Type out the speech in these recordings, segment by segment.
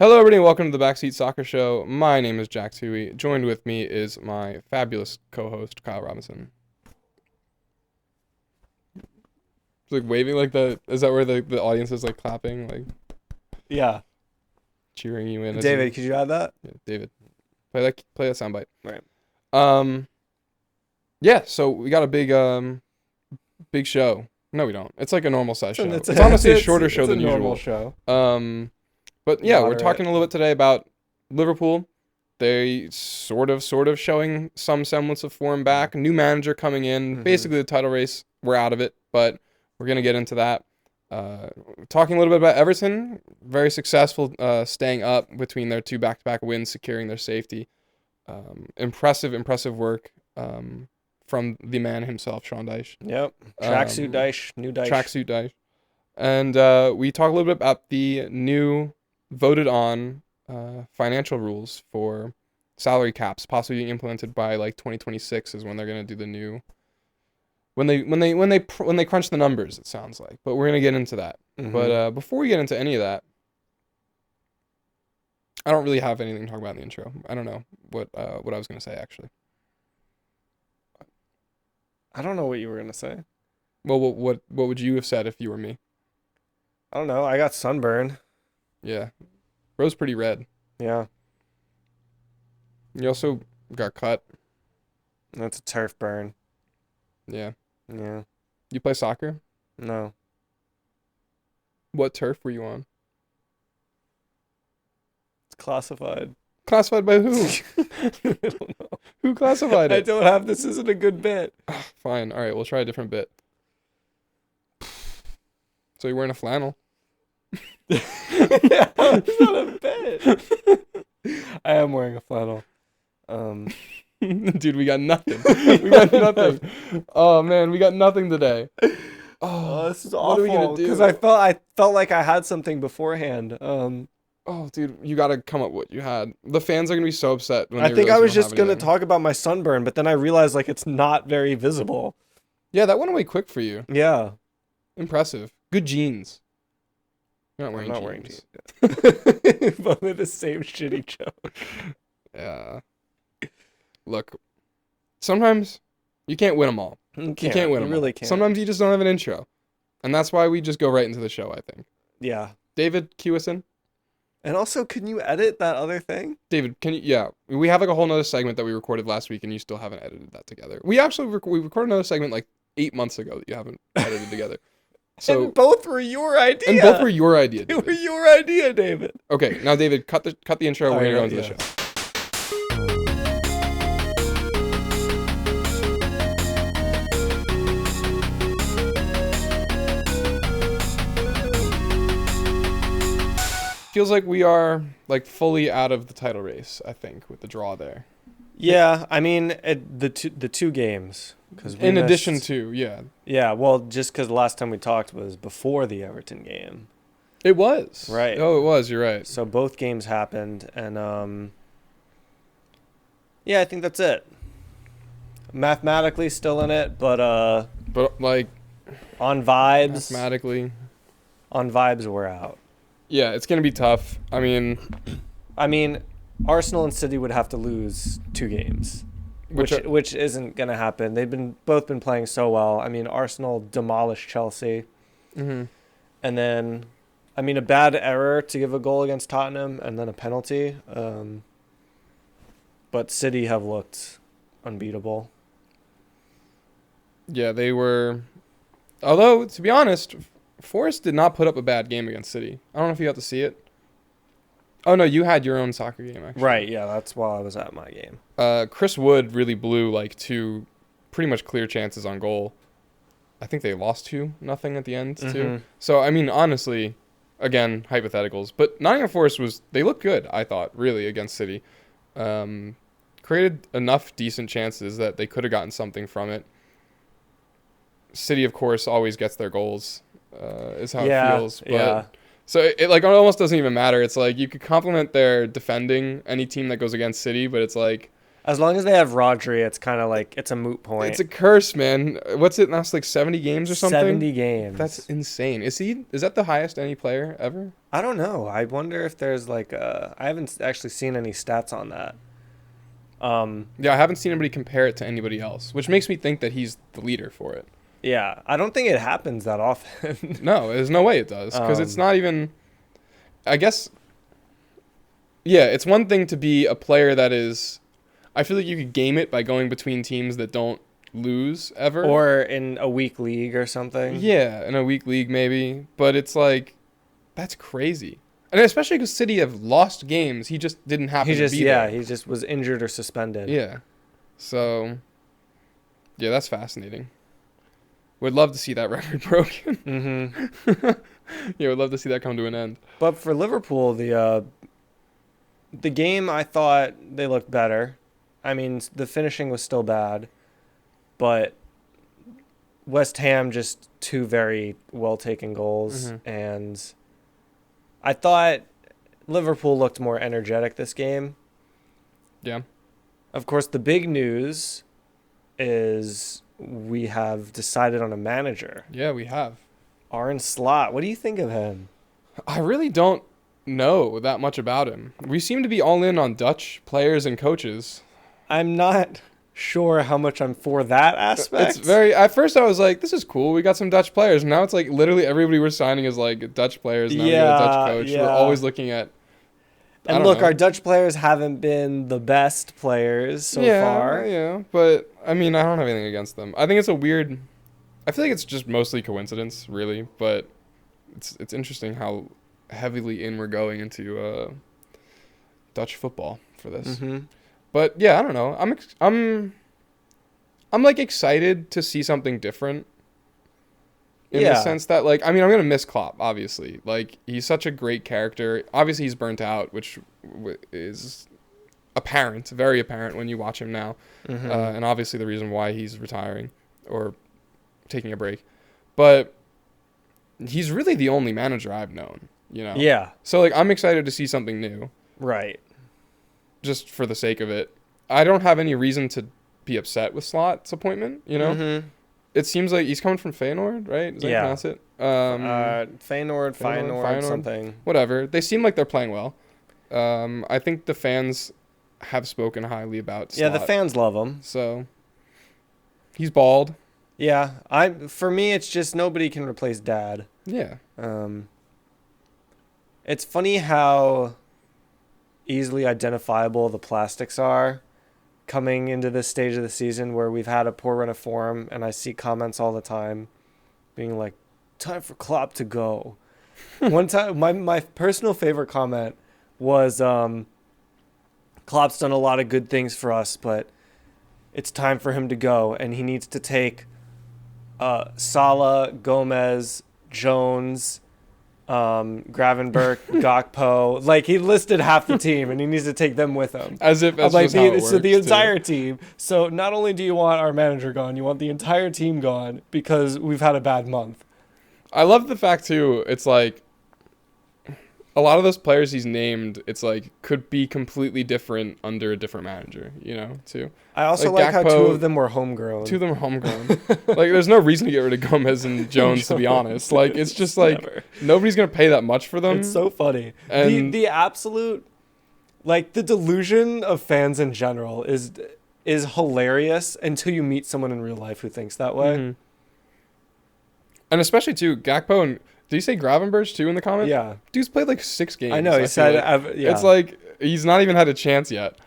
Hello, everybody, and welcome to the Backseat Soccer Show. My name is Jack Tui. Joined with me is my fabulous co-host, Kyle Robinson. It's like waving like the. Is that where the audience is like clapping, like Yeah. cheering you in? David, could you add that? Yeah, David, play that soundbite. Right. Yeah. So we got a big show. No, we don't. It's like a normal size show. It's It's honestly a shorter show than a normal usual. show. But yeah, we're Moderate. talking a little bit today about Liverpool. They sort of showing some semblance of form back. New manager coming in. Basically, the title race, we're out of it, but we're going to get into that. Talking a little bit about Everton. Very successful staying up between their two back-to-back wins, securing their safety. Impressive work from the man himself, Sean Dyche. Yep. Tracksuit Dyche. New Dyche. Tracksuit Dyche. And we talk a little bit about the new voted on financial rules for salary caps, possibly being implemented by like 2026 is when they're gonna do the new when they crunch the numbers. It sounds like, but we're gonna get into that. But before we get into any of that, I don't really have anything to talk about in the intro. I don't know what I was gonna say actually. I don't know what you were gonna say. Well, what would you have said if you were me? I don't know. I got sunburn. Yeah, Bro's pretty red. Yeah. You also got cut. That's a turf burn. Yeah. Yeah. You play soccer? No. What turf were you on? It's classified. Classified by who? I don't know. Who classified I it? don't have. This isn't a good bit. Fine. All right, we'll try a different bit. So you're wearing a flannel? Yeah, it's not a bit. I am wearing a flannel. Dude, we got nothing. We got nothing. Oh man, we got nothing today. Oh, this is what are we gonna awful. do? Because I felt like I had something beforehand. Oh, dude, you gotta come up with what you had. The fans are gonna be so upset when I they think realize I we was don't just have gonna anything. talk about my sunburn, but then I realized like it's not very visible. Yeah, that went away quick for you. Yeah. Impressive. Good jeans. You're not I'm wearing not wearing jeans. jeans. But with the same shitty joke. Yeah. Look, sometimes you can't win them all. You can't win them. You really can't. Sometimes you just don't have an intro. And that's why we just go right into the show, I think. Yeah. David, cue us in. And also, can you edit that other thing? David, can you? Yeah, we have like a whole nother segment that we recorded last week, and you still haven't edited that together. We actually we recorded another segment like 8 months ago that you haven't edited together. So And both were your idea. and both were your idea. They were David. your idea, David. Okay, now David, cut the intro. All We're gonna right, go into yeah. the show. Feels like we are like fully out of the title race. I think with the draw there. Yeah, I mean the two games because In addition to well, just because the last time we talked was before the Everton game, it was Right. Oh, it was. You're right. so both games happened, and yeah, I think that's it. Mathematically still in it, but But like on vibes, mathematically, we're out. yeah, it's gonna be tough. I mean, Arsenal and City would have to lose 2 games, which isn't gonna happen. They've both been playing so well. I mean, Arsenal demolished Chelsea, mhm. and then, a bad error to give a goal against Tottenham, and then a penalty. But City have looked unbeatable. Yeah, they were. Although to be honest, Forrest did not put up a bad game against City. I don't know if you got to see it. Oh no, you had your own soccer game actually. Right? Yeah, that's while I was at my game. Chris Wood really blew like 2 pretty much clear chances on goal. I think they lost 2-0 at the end too. Mhm. So I mean, honestly, again, hypotheticals, but Nottingham Forest they looked good, I thought, really, against City. Created enough decent chances that they could have gotten something from it. City, of course, always gets their goals, is how it feels. But yeah. so it like almost doesn't even matter. It's like you could compliment their defending any team that goes against City, but it's like As long as they have Rodri, it's kind of like it's a moot point. It's a curse, man. What's it now? It's like 70 games or something? 70 games. That's insane. Is that the highest any player ever? I don't know. I wonder if there's like I haven't actually seen any stats on that. Yeah, I haven't seen anybody compare it to anybody else, which makes me think that he's the leader for it. Yeah, I don't think it happens that often. No, there's no way it does, because it's not even, I guess, yeah, it's one thing to be a player that is, I feel like you could game it by going between teams that don't lose ever. Or in a weak league or something. Yeah, in a weak league maybe, but it's like, that's crazy. And especially because City have lost games, he just didn't happen to be there. He just was injured or suspended. Yeah, so, yeah, that's fascinating. Would love to see that record broken. Mm-hmm. Yeah, would love to see that come to an end. But for Liverpool, the game, I thought they looked better. I mean, the finishing was still bad, but West Ham just two very well taken goals, and I thought Liverpool looked more energetic this game. Yeah. Of course, the big news is we have decided on a manager. Yeah, we have. Arne Slot. What do you think of him? I really don't know that much about him. We seem to be all in on Dutch players and coaches. I'm not sure how much I'm for that aspect. It's very, at first I was like, this is cool. We got some Dutch players. Now it's like literally everybody we're signing is like Dutch players. Now we got a Dutch coach. Yeah. We're always looking at. And look, our Dutch players haven't been the best players so far. Yeah, but I mean, I don't have anything against them. I think it's a weird. I feel like it's just mostly coincidence, really. But it's interesting how heavily in we're going into Dutch football for this. Mm-hmm. But yeah, I don't know. I'm like excited to see something different. In the sense that, like, I mean, I'm going to miss Klopp, obviously. Like, he's such a great character. Obviously, he's burnt out, which is apparent, very apparent when you watch him now. Mm-hmm. And obviously the reason why he's retiring or taking a break. But he's really the only manager I've known, you know? Yeah. So, like, I'm excited to see something new. Right. Just for the sake of it. I don't have any reason to be upset with Slot's appointment, you know? Mm-hmm. It seems like he's coming from Feyenoord, right? Is that how you pronounce it? Feyenoord, something. Whatever. They seem like they're playing well. I think the fans have spoken highly about Slot. Yeah, the fans love him. So he's bald. Yeah, for me, it's just nobody can replace Dad. Yeah. It's funny how easily identifiable the plastics are coming into this stage of the season where we've had a poor run of form, and I see comments all the time being like, time for Klopp to go. One time, my personal favorite comment was, Klopp's done a lot of good things for us, but it's time for him to go, and he needs to take Salah, Gomez, Jones, Gravenberch, Gakpo. Like, he listed half the team, and he needs to take them with him. As if that's just how it works, so the entire team. So not only do you want our manager gone, you want the entire team gone because we've had a bad month. I love the fact, too, it's like a lot of those players he's named, it's like could be completely different under a different manager, you know, too. I also like how Gakpo, two of them were homegrown. Two of them are homegrown. Like, there's no reason to get rid of Gomez and Jones, to be honest. Like, it's just like nobody's going to pay that much for them. It's so funny. And the absolute, like, the delusion of fans in general is hilarious until you meet someone in real life who thinks that way. Mm-hmm. And especially, too, Gakpo and... Did you say Gravenberch, too, in the comment? Yeah. Dude's played, like, 6 games. I know. He said... yeah. It's like he's not even had a chance yet.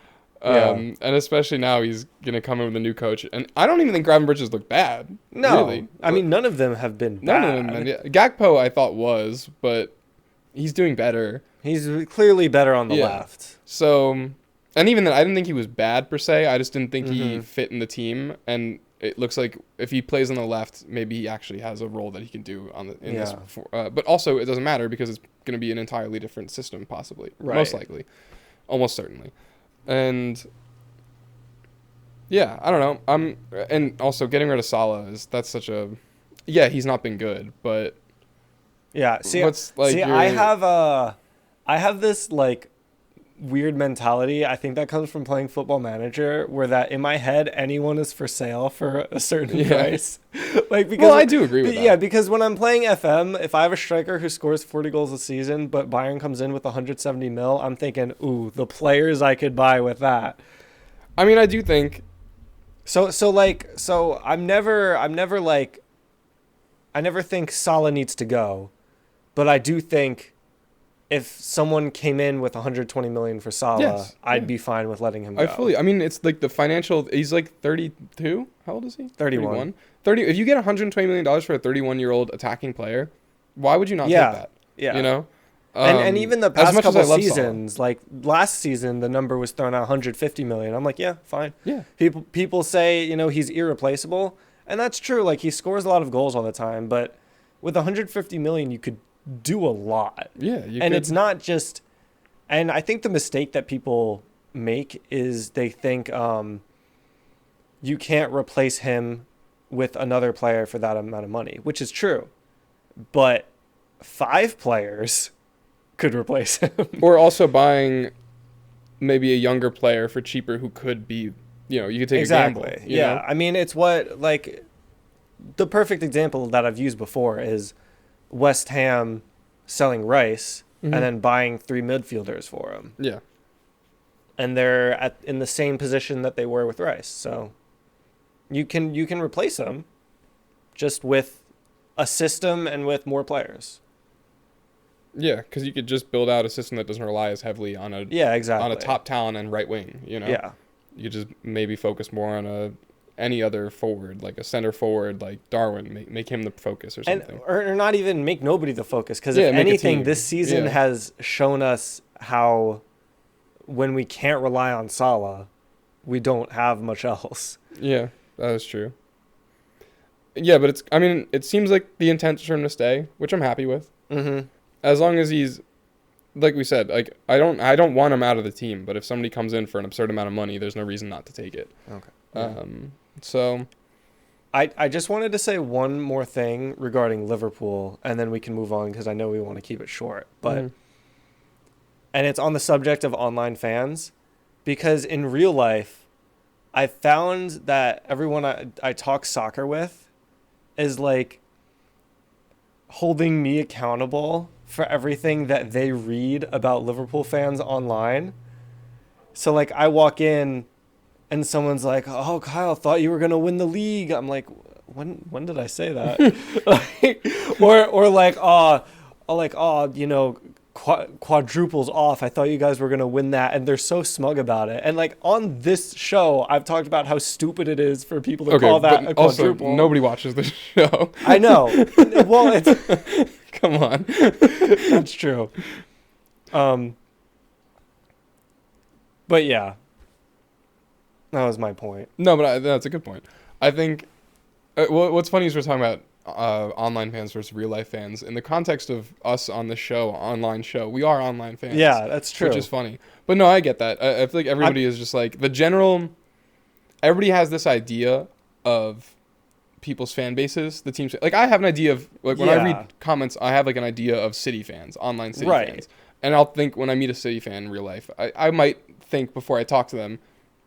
And especially now he's going to come in with a new coach. And I don't even think Gravenberch has looked bad. No. Really. I mean, none of them have been bad. None of them. Yeah. Gakpo, I thought, was, but he's doing better. He's clearly better on the left. So... And even then, I didn't think he was bad, per se. I just didn't think he fit in the team. And... It looks like if he plays on the left, maybe he actually has a role that he can do in this. But also, it doesn't matter because it's going to be an entirely different system, possibly. Right. Most likely. Almost certainly. And, yeah, I don't know. And also, getting rid of Salah, that's such a... Yeah, he's not been good, but... Yeah, I have this, like, weird mentality. I think that comes from playing Football Manager, where that in my head anyone is for sale for a certain price. Like because Well, I do agree with that. Yeah, because when I'm playing FM, if I have a striker who scores 40 goals a season, but Bayern comes in with 170 mil, I'm thinking, ooh, the players I could buy with that. I mean, I do think So I never think Salah needs to go, but I do think if someone came in with 120 million for Salah, Yes, I'd yeah. be fine with letting him go. I mean, it's like the financial. He's like 32. How old is he? 31. 30. If you get 120 million dollars for a 31-year-old attacking player, why would you not Yeah, take that? yeah. You know. And even the As past much as couple I love seasons, like last season, the number was thrown out 150 million. I'm like, yeah, fine. Yeah. People say, he's irreplaceable, and that's true. Like he scores a lot of goals all the time, but with 150 million, you could do a lot. Yeah. It's not just. And I think the mistake that people make is they think you can't replace him with another player for that amount of money, which is true, but 5 players could replace him. Or also buying maybe a younger player for cheaper who could be, you could take a gamble. Exactly. Yeah. I mean, it's what, like, the perfect example that I've used before is West Ham selling Rice and then buying 3 midfielders for him. Yeah. And they're in the same position that they were with Rice. So you can replace them just with a system and with more players. Yeah, because you could just build out a system that doesn't rely as heavily on a exactly on a top talent and right wing. Yeah. You could just maybe focus more on any other forward, like a center forward, like Darwin. Make him the focus or something. Or not even make nobody the focus, because Yeah, if make a anything, team. this season Yeah. has shown us how when we can't rely on Salah, we don't have much else. Yeah, that is true. Yeah, but it seems like the intent is for him to stay, which I'm happy with. Mm-hmm. As long as he's, like we said, like I don't want him out of the team, but if somebody comes in for an absurd amount of money, there's no reason not to take it. Okay. So I just wanted to say one more thing regarding Liverpool, and then we can move on because I know we want to keep it short. But and it's on the subject of online fans, because in real life, I found that everyone I talk soccer with is like holding me accountable for everything that they read about Liverpool fans online. So like I walk in and someone's like, "Oh, Kyle, thought you were going to win the league." I'm like, when did I say that? or like, quadruples off. I thought you guys were going to win that. And they're so smug about it. And like on this show, I've talked about how stupid it is for people to call that a quadruple. Also, nobody watches this show. I know. Well, it's Come on. that's true. But yeah, that was my point. No, but that's a good point. I think what's funny is we're talking about online fans versus real life fans. In the context of us on the show, online show, we are online fans. Yeah, that's true. Which is funny. But no, I get that. I feel like everybody is just like everybody has this idea of people's fan bases, the teams. Like I have an idea of, like when I read comments, I have like an idea of City fans, online City fans. And I'll think when I meet a City fan in real life, I might think before I talk to them,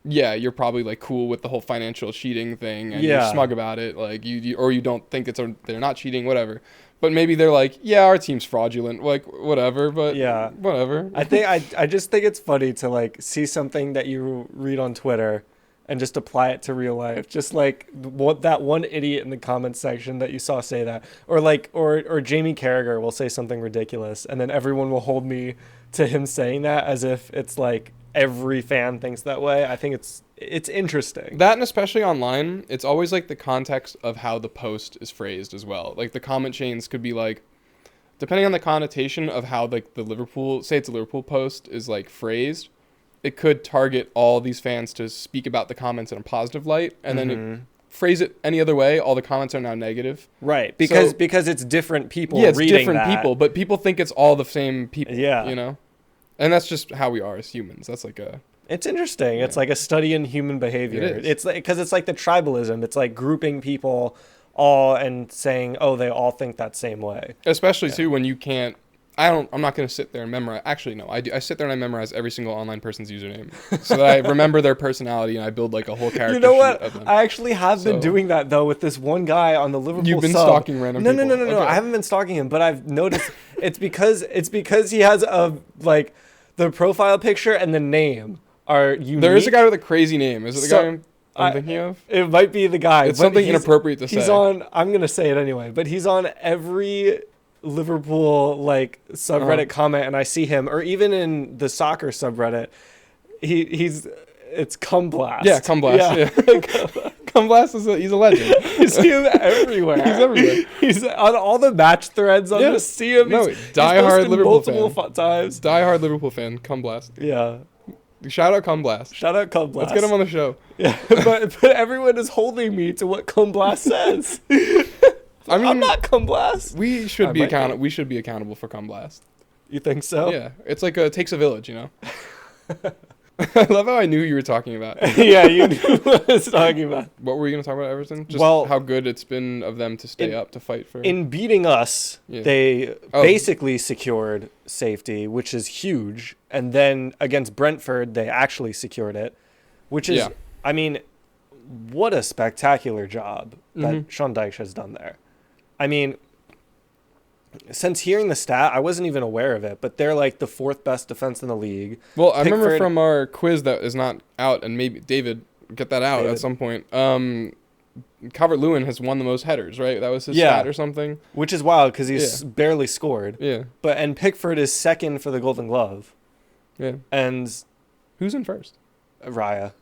yeah, you're probably like cool with the whole financial cheating thing, and you're smug about it, like you don't think they're not cheating, whatever. But maybe they're like, yeah, our team's fraudulent, like whatever. But yeah, whatever. I just think it's funny to like see something that you read on Twitter and just apply it to real life. Just like that one idiot in the comments section that you saw say that, or Jamie Carragher will say something ridiculous, and then everyone will hold me to him saying that as if it's like every fan thinks that way. I think it's interesting. That, and especially online, it's always like the context of how the post is phrased as well. Like the comment chains could be like, depending on the connotation of how like the Liverpool, say it's a Liverpool post, is like phrased, it could target all these fans to speak about the comments in a positive light, and then phrase it any other way, all the comments are now negative. Right, because it's different people it's reading different that. people, but people think it's all the same people, Yeah. you know? And that's just how we are as humans. That's like It's interesting. Yeah. It's like a study in human behavior. It is. It's like, because it's like the tribalism. It's like grouping people all and saying, oh, they all think that same way. Especially too when you can't, I'm not going to sit there and memorize. Actually, no, I do. I sit there and I memorize every single online person's username so that I remember their personality and I build like a whole character You know sheet what? of them. I actually have been So- doing that though with this one guy on the Liverpool You've been sub. stalking random No, people. no, no, no, no. Okay. I haven't been stalking him, but I've noticed it's because he has a like the profile picture and the name are unique. There is a guy with a crazy name. Is it the So- guy I'm thinking of? It might be the guy. It's but something he's- inappropriate to He's say. on. I'm gonna say it anyway, but he's on every Liverpool like subreddit comment, and I see him, or even in the soccer subreddit, he's it's Cumblast. Yeah, Cumblast. Yeah. Cumblast he's a legend. You see him everywhere. He's everywhere. He's on all the match threads. I'm Yeah. gonna see him. No, he's diehard posted Liverpool multiple fan. times. Diehard Liverpool fan, Cumblast. Yeah. Shout out Cumblast. Shout out Cumblast. Let's get him on the show. Yeah, but everyone is holding me to what Cumblast says. I mean, I'm not Cumblast. we should I be might be. accountable. We should be accountable for Cumblast. You think so? Yeah, it's like it takes a village, you know. I love how I knew you were talking about. Yeah, you knew what I was talking about. What were you gonna talk about, Everton? Just Well, how good it's been of them to stay up to fight for. In beating us, Yeah. they Oh. basically secured safety, which is huge. And then against Brentford, they actually secured it, which is, Yeah. I mean, what a spectacular job that Mhm. Sean Dyche has done there. I mean, since hearing the stat, I wasn't even aware of it, but they're like the fourth best defense in the league. Well, I remember Pickford- from our quiz that is not out, and maybe David get that out David. at some point. Calvert-Lewin has won the most headers, right? That was his Yeah. stat or something. Which is wild because he's Yeah. barely scored. Yeah, And Pickford is second for the Golden Glove. yeah. And Who's in first? Raya.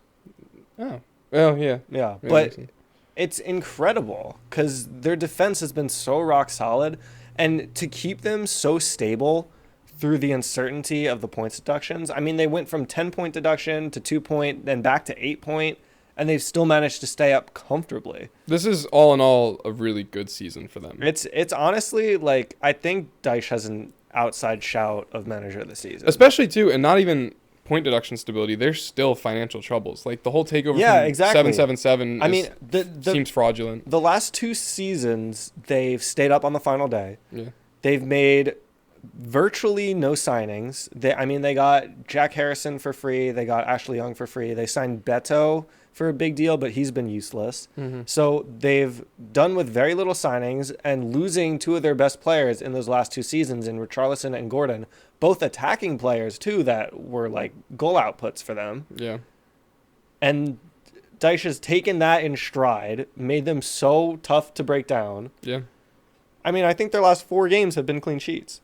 Oh, yeah. Yeah. Yeah, But makes sense. it's incredible because their defense has been so rock solid. And to keep them so stable through the uncertainty of the points deductions, I mean, they went from 10-point deduction to 2-point, then back to 8-point, and they've still managed to stay up comfortably. This is all in all a really good season for them. It's honestly like I think Dyche has an outside shout of manager of the season. Especially too, and not even point deduction stability. There's still financial troubles. Like the whole takeover Yeah, from exactly. 777 I mean, the seems fraudulent. the last two seasons they've stayed up on the final day. Yeah. They've made virtually no signings. They got Jack Harrison for free. They got Ashley Young for free. They signed Beto for a big deal, but he's been useless. Mm-hmm. So they've done with very little signings and losing two of their best players in those last two seasons in Richarlison and Gordon, both attacking players too that were like goal outputs for them. Yeah. And Dyche has taken that in stride, made them so tough to break down. Yeah. I mean, I think their last 4 games have been clean sheets.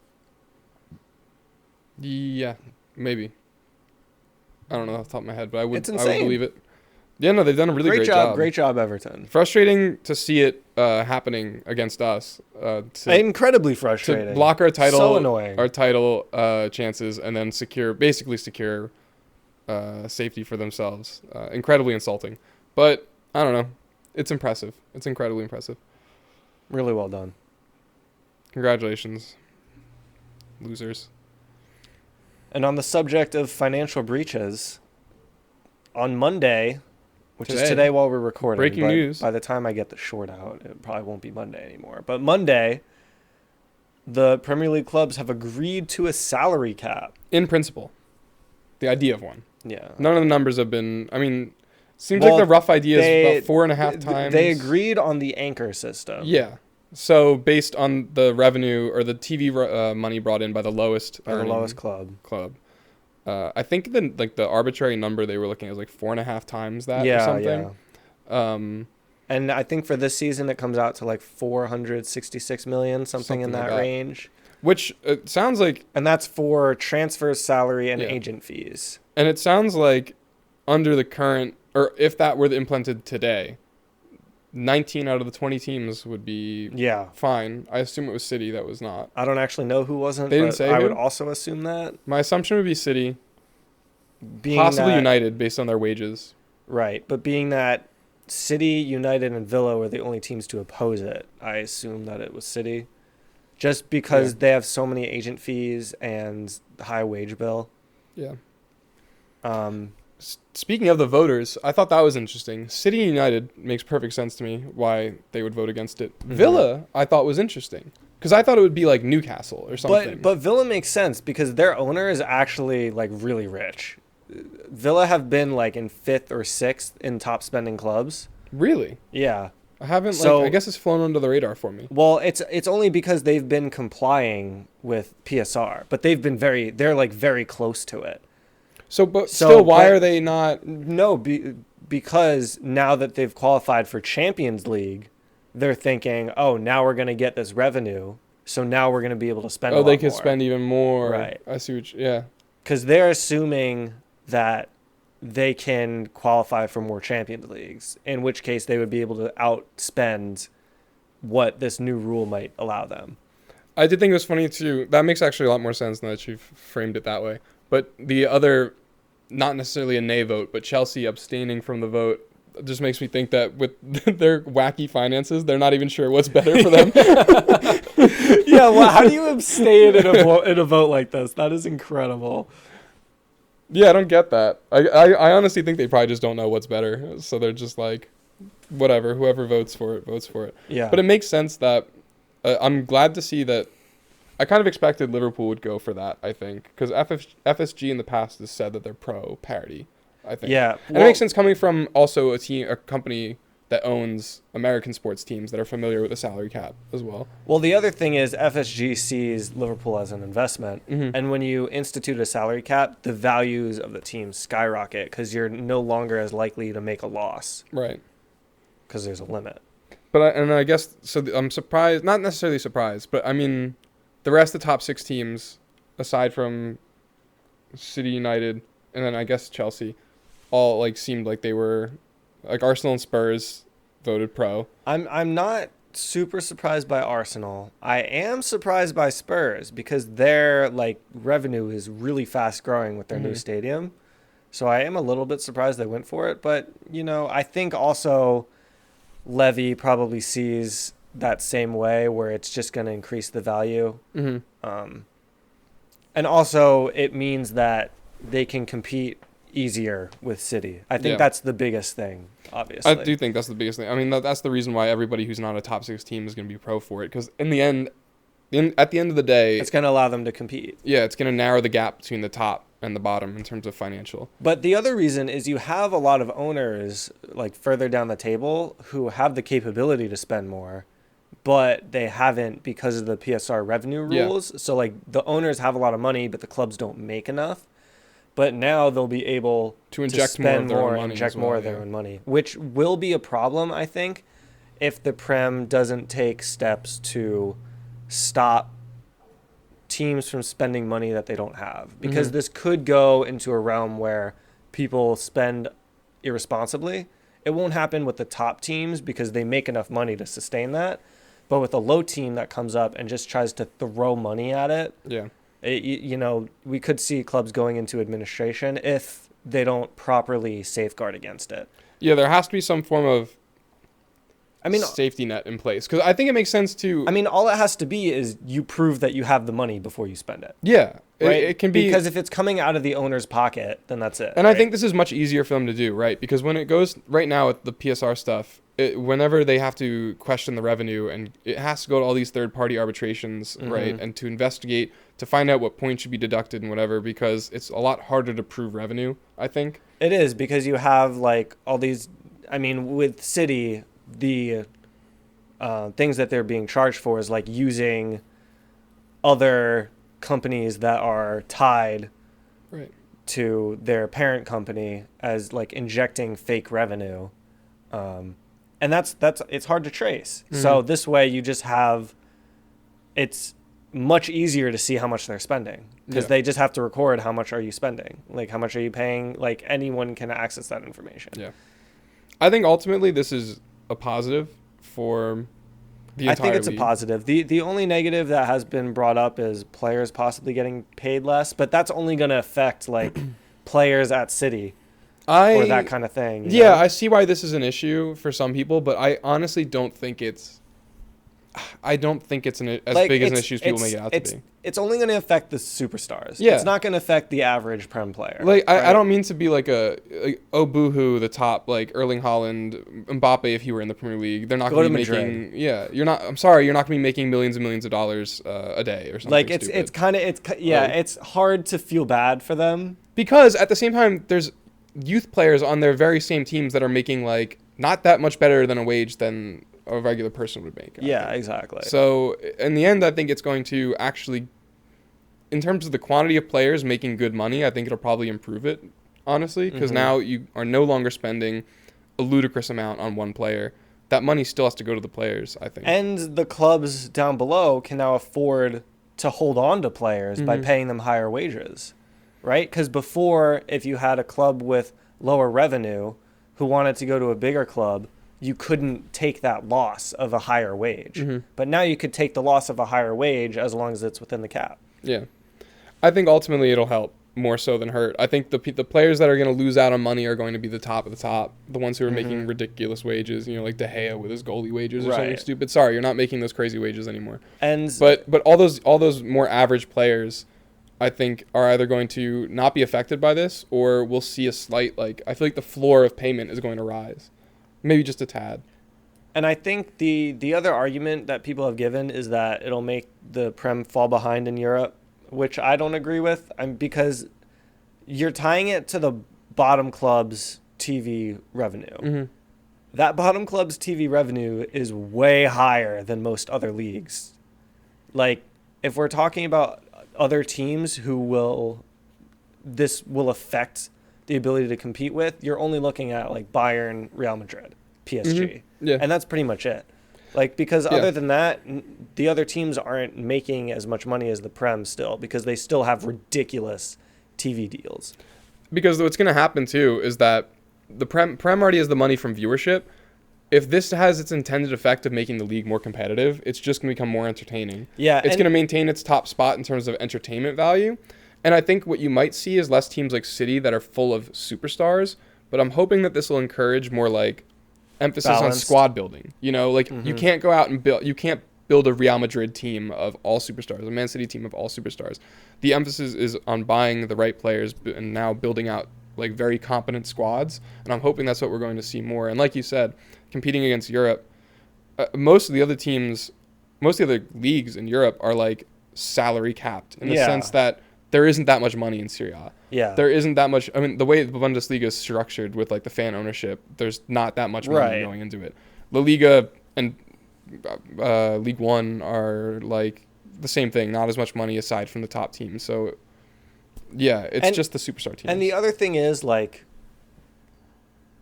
Yeah. Maybe. I don't know off the top of my head, but I would It's I would insane. believe it. Yeah, no, they've done a really great job. Great job, Everton. Frustrating to see it happening against us. Incredibly To frustrating. block our title, So annoying. our title chances, and then basically secure safety for themselves. Incredibly insulting, but I don't know. It's impressive. It's incredibly impressive. Really well done. Congratulations, losers. And on the subject of financial breaches, on Monday, which is today while we're recording. Breaking but news. By the time I get the short out, it probably won't be Monday anymore. But Monday, the Premier League clubs have agreed to a salary cap. In principle, the idea of one. Yeah. None of the numbers have been. I mean, seems Well, like the rough idea is about 4.5 times. They agreed on the anchor system. Yeah. So based on the revenue or the TV money brought in by the lowest By the earning lowest club. I think the arbitrary number they were looking at was like 4.5 times that or Yeah, something. yeah. And I think for this season it comes out to like 466 million, something in Something like that that. range. Which sounds like, And that's for transfers, salary, and Yeah. agent fees. and it sounds like under the current, or if that were implemented today, 19 out of the 20 teams would be Yeah. fine. I assume it was City that was not. I don't actually know who wasn't, They didn't but say I who? would also assume that. My assumption would be City, Being possibly that, United based on their wages. Right, but being that City, United, and Villa were the only teams to oppose it, I assume that it was City. Just because Yeah. they have so many agent fees and high wage bill. Yeah. Um, Speaking of the voters, I thought that was interesting. City and United makes perfect sense to me why they would vote against it. Mhm. Villa, I thought was interesting Because I thought it would be like Newcastle or something. But Villa makes sense because their owner is actually like really rich. Villa have been like in 5th or 6th in top spending clubs. Really? Yeah. I haven't, So- I guess it's flown under the radar for me. Well, it's only because they've been complying with PSR, but they're like very close to it. But So, still, why but- are they not? No, because now that they've qualified for Champions League, they're thinking, oh, now we're going to get this revenue, so now we're going to be able to spend. Oh, a they lot could more. spend even more. Right. I see what yeah. Because they're assuming that they can qualify for more Champions Leagues, in which case they would be able to outspend what this new rule might allow them. I did think it was funny too. That makes actually a lot more sense now that you've framed it that way. But the other, not necessarily a nay vote, but Chelsea abstaining from the vote just makes me think that with their wacky finances, they're not even sure what's better for them. Yeah, well, how do you abstain in a vote like this? That is incredible. Yeah, I don't get that. I honestly think they probably just don't know what's better. So they're just like, whatever, whoever votes for it, votes for it. Yeah. But it makes sense that I'm glad to see that. I kind of expected Liverpool would go for that, I think. Because FSG in the past has said that they're pro parity, I think. Yeah. And it makes sense coming from also a company that owns American sports teams that are familiar with the salary cap as well. Well, the other thing is FSG sees Liverpool as an investment. Mm-hmm. And when you institute a salary cap, the values of the team skyrocket because you're no longer as likely to make a loss Right. because there's a limit. But I guess, so I'm surprised, not necessarily surprised, but I mean, the rest of the top 6 teams, aside from City, United, and then I guess Chelsea, all like seemed like they were, like Arsenal and Spurs voted pro. I'm not super surprised by Arsenal. I am surprised by Spurs because their like revenue is really fast growing with their new Mhm. stadium. So I am a little bit surprised they went for it, but I think also Levy probably sees that same way where it's just going to increase the value. Mm-hmm. And also it means that they can compete easier with City. I think Yeah. that's the biggest thing, obviously. I do think that's the biggest thing. I mean, that's the reason why everybody who's not a top 6 team is going to be pro for it. Because in the end, at the end of the day, It's going to allow them to compete. yeah, it's going to narrow the gap between the top and the bottom in terms of financial. But the other reason is you have a lot of owners like further down the table who have the capability to spend more, but they haven't because of the PSR revenue Yeah. rules. So like the owners have a lot of money, but the clubs don't make enough. But now they'll be able To inject spend more of their own and money inject as more well, of their yeah. own money, which will be a problem, I think, if the Prem doesn't take steps to stop teams from spending money that they don't have. Because Mhm. this could go into a realm where people spend irresponsibly. It won't happen with the top teams because they make enough money to sustain that. But with a low team that comes up and just tries to throw money at it, Yeah. we could see clubs going into administration if they don't properly safeguard against it. Yeah, there has to be some form of I mean, safety net in place. Because I think it makes sense to... all it has to be is you prove that you have the money before you spend it. yeah. Right? It can be... Because if it's coming out of the owner's pocket, then that's it. And I right? think this is much easier for them to do, right? Because when it goes... Right now with the PSR stuff, whenever they have to question the revenue, and it has to go to all these third-party arbitrations, right? Mhm. And to investigate, to find out what points should be deducted and whatever, because it's a lot harder to prove revenue, I think. It is because you have like all these. I mean, with City, the things that they're being charged for is like using other companies that are tied Right. to their parent company as like injecting fake revenue, and that's it's hard to trace. So Mhm. this way, you just have it's much easier to see how much they're spending because Yeah. they just have to record how much are you spending, like how much are you paying. Like anyone can access that information. Yeah. I think ultimately this is a positive for the I entire think it's league. a positive. The only negative that has been brought up is players possibly getting paid less, but that's only going to affect like players at City or that kind of thing. you Yeah, know? I see why this is an issue for some people, but I honestly don't think it's... I don't think it's as Like, big as an it's- issue as people it's- make it out to it's- be. it's only going to affect the superstars. Yeah. It's not going to affect the average Prem player. Like, right? I don't mean to be like oh boohoo, the top, like Erling Haaland, Mbappe, if he were in the Premier League, they're not Go going to to be Madrid. making, yeah, you're not, I'm sorry, you're not going to be making millions and millions of dollars a day or something Like stupid. it's hard to feel bad for them. Because at the same time, there's youth players on their very same teams that are making like not that much better than a wage than a regular person would make. Yeah, exactly. So in the end, I think it's going to actually, in terms of the quantity of players making good money, I think it'll probably improve it, honestly, because now you are no longer spending a ludicrous amount on one player. That money still has to go to the players, I think. And the clubs down below can now afford to hold on to players by paying them higher wages, right? Because before, if you had a club with lower revenue who wanted to go to a bigger club, you couldn't take that loss of a higher wage. But now you could take the loss of a higher wage as long as it's within the cap. Yeah. I think ultimately it'll help more so than hurt. I think the players that are going to lose out on money are going to be the top of the top, the ones who are making ridiculous wages, like Dyche with his goalie wages or something stupid. Sorry, you're not making those crazy wages anymore. But all those more average players, I think, are either going to not be affected by this, or we'll see a slight, I feel like the floor of payment is going to rise. Maybe just a tad. And I think the other argument that people have given is that it'll make the Prem fall behind in Europe, which I don't agree with, because you're tying it to the bottom club's TV revenue. That bottom club's TV revenue is way higher than most other leagues. Like, if we're talking about other teams this will affect the ability to compete with, you're only looking at like Bayern, Real Madrid, PSG. Yeah. And that's pretty much it. Because other than that, the other teams aren't making as much money as the Prem still, because they still have ridiculous TV deals. Because what's going to happen too is that the Prem already has the money from viewership. If this has its intended effect of making the league more competitive, it's just going to become more entertaining. Yeah, it's going to maintain its top spot in terms of entertainment value. And I think what you might see is less teams like City that are full of superstars, but I'm hoping that this will encourage more emphasis Balanced. on squad building. You can't go out and build a Real Madrid team of all superstars, a Man City team of all superstars. The emphasis is on buying the right players and now building out very competent squads, and I'm hoping that's what we're going to see more. And like you said, competing against Europe, most of the other leagues in Europe are salary capped in the sense that there isn't that much money in Serie A. Yeah. There isn't that much. I mean, the way the Bundesliga is structured with the fan ownership, there's not that much money going into it. La Liga and League One are the same thing. Not as much money aside from the top teams. So, yeah, it's just the superstar teams. And the other thing is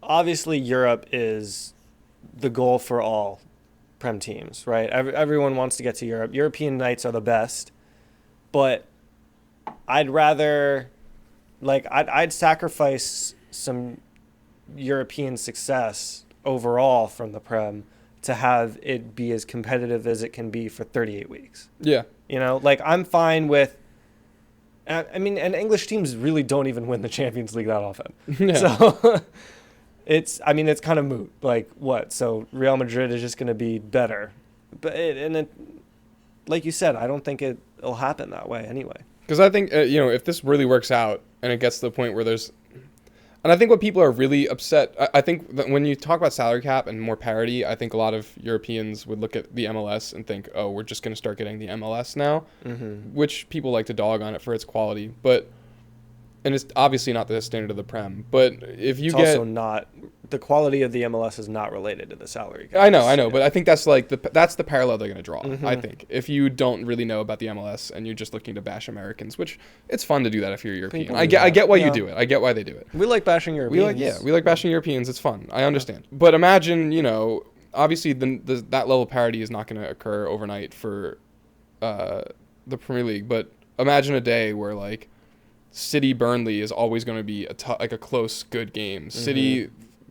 obviously Europe is the goal for all Prem teams, right? Everyone wants to get to Europe. European nights are the best, but I'd rather, I'd sacrifice some European success overall from the Prem to have it be as competitive as it can be for 38 weeks. Yeah. I'm fine with, I mean, and English teams really don't even win the Champions League that often. Yeah. So it's kind of moot. So Real Madrid is just going to be better. But like you said, I don't think it'll happen that way anyway. Because I think, if this really works out and it gets to the point where and I think what people are really upset, I think that when you talk about salary cap and more parity, I think a lot of Europeans would look at the MLS and think, oh, we're just going to start getting the MLS now, which people like to dog on it for its quality. And it's obviously not the standard of the Prem. But if you also not, the quality of the MLS is not related to the salary cap. I know, but I think that's that's the parallel they're going to draw. I think if you don't really know about the MLS and you're just looking to bash Americans, which it's fun to do that if you're European. I get why you do it. I get why they do it. We like bashing Europeans. We like bashing Europeans. It's fun. I understand. But imagine, obviously that level of parity is not going to occur overnight for the Premier League. But imagine a day where City Burnley is always going to be a close, good game. City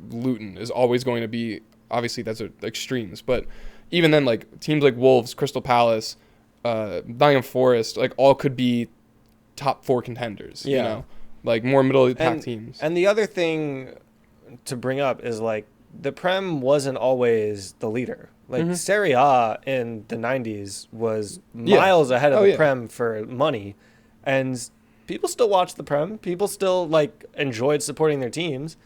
Luton is always going to be, obviously that's extremes, but even then teams like Wolves, Crystal Palace, Nottingham Forest, all could be top 4 contenders. More middle of the pack teams. And the other thing to bring up is the Prem wasn't always the leader. Like Hmm. Serie A in the 90s was Yeah. miles ahead of Oh the yeah. Prem for money, and people still watch the Prem. People still like enjoyed supporting their teams.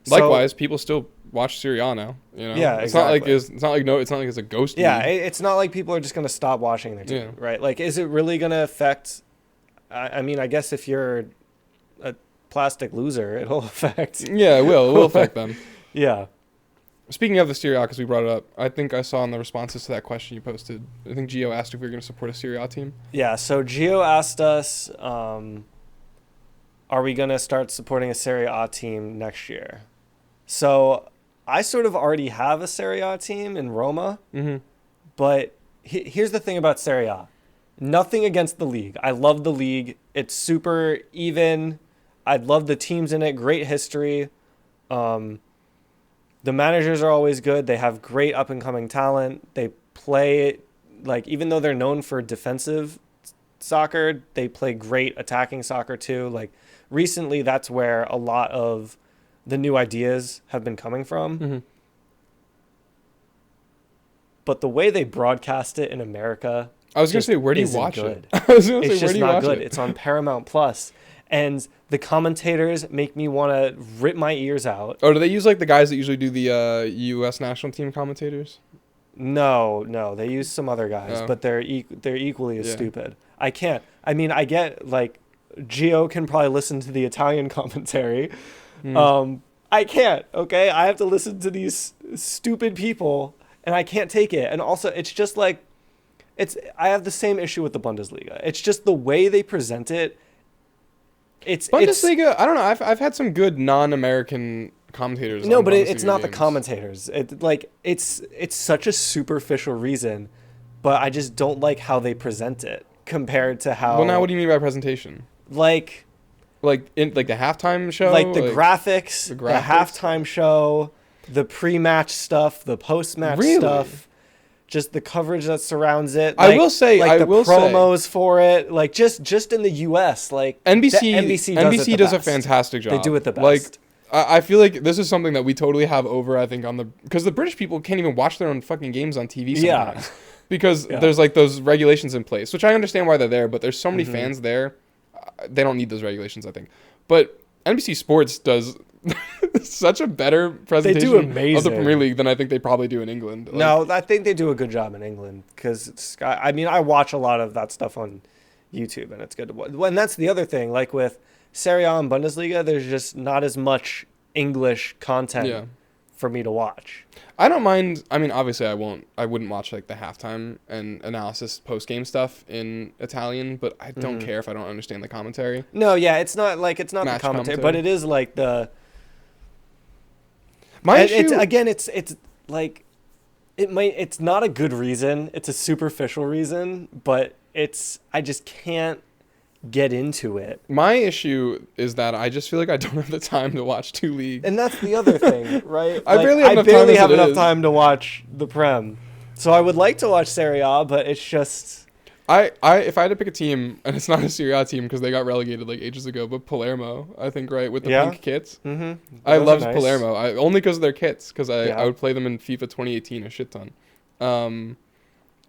So Likewise, people still watch Serie A now. You know, yeah, it's not like exactly. it's not like it's a ghost Yeah, league. it's not like people are just gonna stop watching their Yeah. team, right? Like, is it really gonna affect? I mean, I guess if you're a plastic loser, it'll affect. Yeah, it will affect them. Yeah. Speaking of the Serie A, because we brought it up, I think I saw in the responses to that question you posted. I think Gio asked if we were going to support a Serie A team. Yeah, so Gio asked us, are we going to start supporting a Serie A team next year? So I sort of already have a Serie A team in Roma, Mm-hmm. but here's the thing about Serie A. Nothing against the league. I love the league. It's super even. I love the teams in it. Great history. Um, the managers are always good. They have great up and coming talent. They play like even though they're known for defensive soccer, they play great attacking soccer too. Like recently, that's where a lot of the new ideas have been coming from. Mm-hmm. But the way they broadcast it in America, I was going to just say, where do you isn't watch good. it? I was going to It's say, where just do you not watch good. it? It's on Paramount Plus, and the commentators make me want to rip my ears out. Oh, do they use like the guys that usually do the U.S. national team commentators? No, they use some other guys, Oh. but they're equally as Yeah. stupid. I can't. I mean, I get like Gio can probably listen to the Italian commentary. Mm. I can't. Okay, I have to listen to these stupid people, and I can't take it. And also, it's just like I have the same issue with the Bundesliga. It's just the way they present it. It's Bundesliga, I don't know. I've had some good non-American commentators. no, on but it's Bundesliga not the games. commentators. It's such a superficial reason, but I just don't like how they present it compared to how Well, now what do you mean by presentation? like Like in like the halftime show? like the graphics, the the graphics? halftime show, the pre-match stuff, the post-match Really? stuff, just the coverage that surrounds it. I will say- like I the will say- promos for it, like just in the U.S., like NBC NBC does a best. fantastic job. They do it the Like best. I feel like this is something that we totally have over. I think on the because the British people can't even watch their own fucking games on TV Yeah. sometimes because Yeah. there's like those regulations in place, which I understand why they're there. But there's so many Mhm. fans there, they don't need those regulations. I think, but NBC Sports does such a better presentation of the amazing. Premier League than I think they probably do in England. Like, No, I think they do a good job in England because I mean I watch a lot of that stuff on YouTube and it's good to watch. And that's the other thing, like with Serie A and Bundesliga, there's just not as much English content yeah. for me to watch. I don't mind. I mean, obviously, I wouldn't watch like the halftime and analysis post game stuff in Italian, but I don't Mhm. care if I don't understand the commentary. No, yeah, it's not the Match commentary, commentary. but it is like the. My and issue, it's like, it's not a good reason. It's a superficial reason, but I just can't get into it. my issue is that I just feel like I don't have the time to watch two leagues. And that's the other thing, right? I barely have enough time as have it enough is. time to watch the Prem. So I would like to watch Serie A, but it's just I if I had to pick a team, and it's not a Serie A team because they got relegated like ages ago, but Palermo, I think, right, with the Yeah. pink kits. mm-hmm. I loved Palermo. Only because of their kits, because Yeah. I would play them in FIFA 2018 a shit ton. And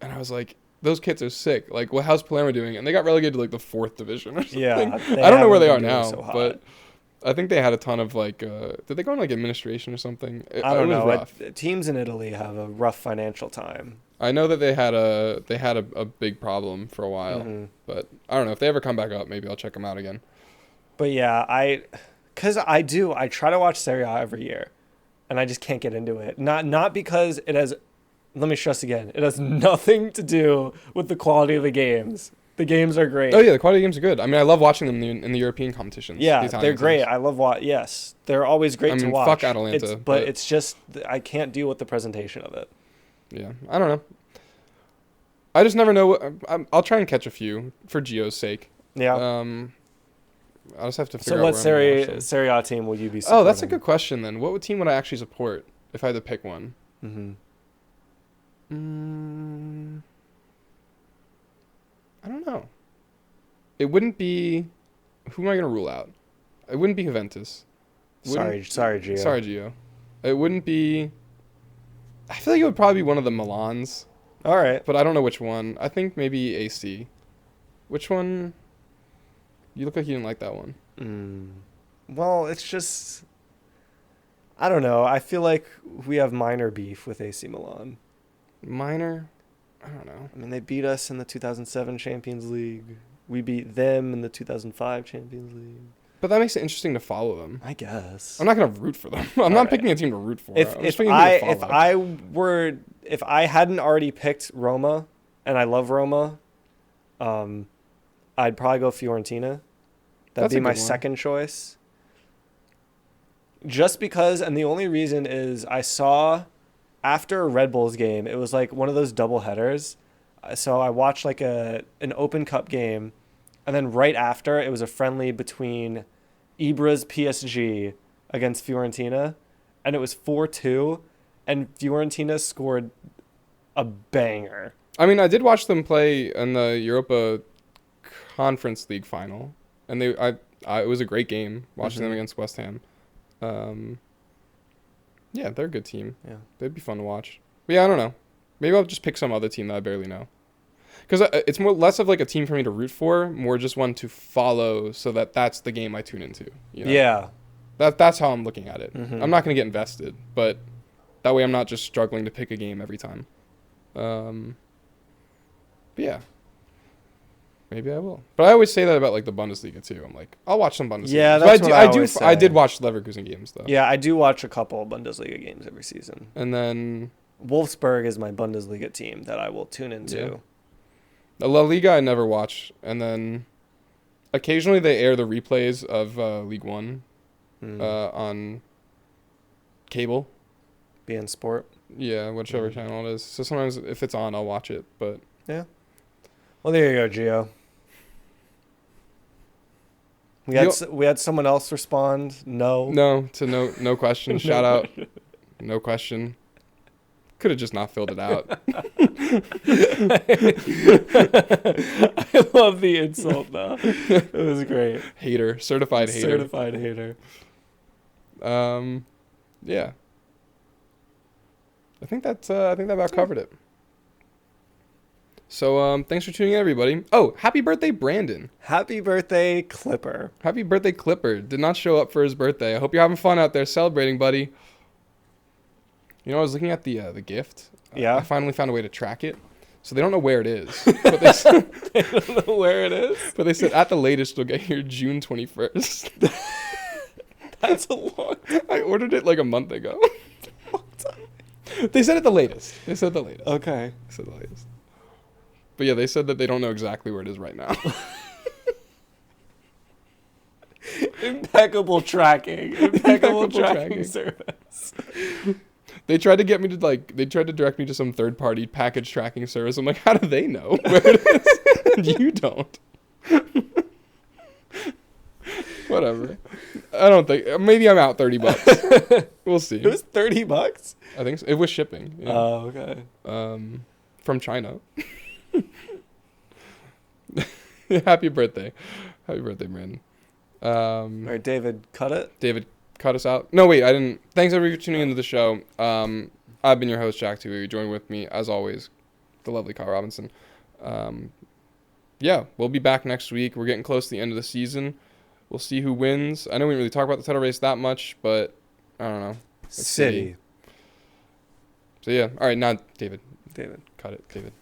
I was like, those kits are sick. Like, well, how's Palermo doing? And they got relegated to like the 4th division or something. Yeah, I don't know where they are haven't been now, doing so hot. but I think they had a ton of like, did they go in like administration or something? I don't it was know. rough. Teams in Italy have a rough financial time. I know that they had a big problem for a while, Mhm. but I don't know if they ever come back up. Maybe I'll check them out again. But yeah, I try to watch Serie A every year, and I just can't get into it. Not because it has. Let me stress again. It has nothing to do with the quality of the games. The games are great. Oh yeah, the quality games are good. I mean, I love watching them in the European competitions. Yeah, the Italian they're great. teams. I love yes, they're always great I to mean, watch. fuck Atalanta, but but- it's just I can't deal with the presentation of it. Yeah, I don't know. I just never know. I'll try and catch a few for Gio's sake. Yeah. I'll just have to figure So out what where I'm gonna watch them. Serie A team will you be supporting? Oh, that's a good question then. What team would I actually support if I had to pick one? Mm-hmm. I don't know. It wouldn't be. Who am I gonna rule out? It wouldn't be Juventus. Sorry, Gio. Sorry, Gio. It wouldn't be. I feel like it would probably be one of the Milans, All right. but I don't know which one. I think maybe AC. Which one? You look like you didn't like that one. Well, it's just I don't know. I feel like we have minor beef with AC Milan. Minor? I don't know. I mean, they beat us in the 2007 Champions League. We beat them in the 2005 Champions League. But that makes it interesting to follow them. I guess. I'm not gonna root for them. I'm not picking a team to root for. If I hadn't already picked Roma, and I love Roma, I'd probably go Fiorentina. That'd be my second choice. Just because, and the only reason is I saw after a Red Bulls game, it was like one of those double headers. So I watched like an Open Cup game, and then right after it was a friendly between Ibra's PSG against Fiorentina, and it was 4-2, and Fiorentina scored a banger. I mean, I did watch them play in the Europa Conference League final, and it was a great game watching them against West Ham. Yeah, they're a good team. Yeah, they'd be fun to watch. But yeah, I don't know. Maybe I'll just pick some other team that I barely know. Because it's less of like a team for me to root for, more just one to follow, so that's the game I tune into. You know? Yeah. That's how I'm looking at it. Mm-hmm. I'm not going to get invested, but that way I'm not just struggling to pick a game every time. But yeah. Maybe I will. But I always say that about like the Bundesliga too. I'm like, I'll watch some Bundesliga. Yeah, games. that's what I always say. I did watch Leverkusen games though. Yeah, I do watch a couple Bundesliga games every season. And then Wolfsburg is my Bundesliga team that I will tune into. Yeah. The La Liga I never watch, and then occasionally they air the replays of League One on cable. BN Sport. Yeah, whichever channel it is. So sometimes if it's on, I'll watch it. But yeah. Well, there you go, Gio. We had someone else respond. No. No to no question. Shout out. No question. Could have just not filled it out. I love the insult though. It was great. Hater. Certified hater. Certified hater. Yeah. I think that about covered it. So thanks for tuning in, everybody. Oh, happy birthday, Brandon. Happy birthday, Clipper. Happy birthday, Clipper. Did not show up for his birthday. I hope you're having fun out there celebrating, buddy. You know, I was looking at the gift. Yeah. I finally found a way to track it. So they don't know where it is. But they said, They don't know where it is. But they said at the latest you'll get here June 21st. That's a long time. I ordered it like a month ago. They said at the latest. Okay. They said the latest. But yeah, they said that they don't know exactly where it is right now. Impeccable tracking. Impeccable tracking service. They tried to get me to direct me to some third-party package tracking service. I'm like, how do they know where it is? You don't. Whatever. I don't think. Maybe I'm out $30. We'll see. It was $30? I think so. It was shipping. Yeah. Oh, okay. From China. Happy birthday. Happy birthday, Brandon. All right, David, cut it. David, cut us out. No, wait, I didn't. Thanks, everybody, for tuning into the show. I've been your host, Jack Tui. Join with me, as always, the lovely Kyle Robinson. Yeah, we'll be back next week. We're getting close to the end of the season. We'll see who wins. I know we didn't really talk about the title race that much, but I don't know. City. So, yeah. All right, now, David. David. Cut it, David.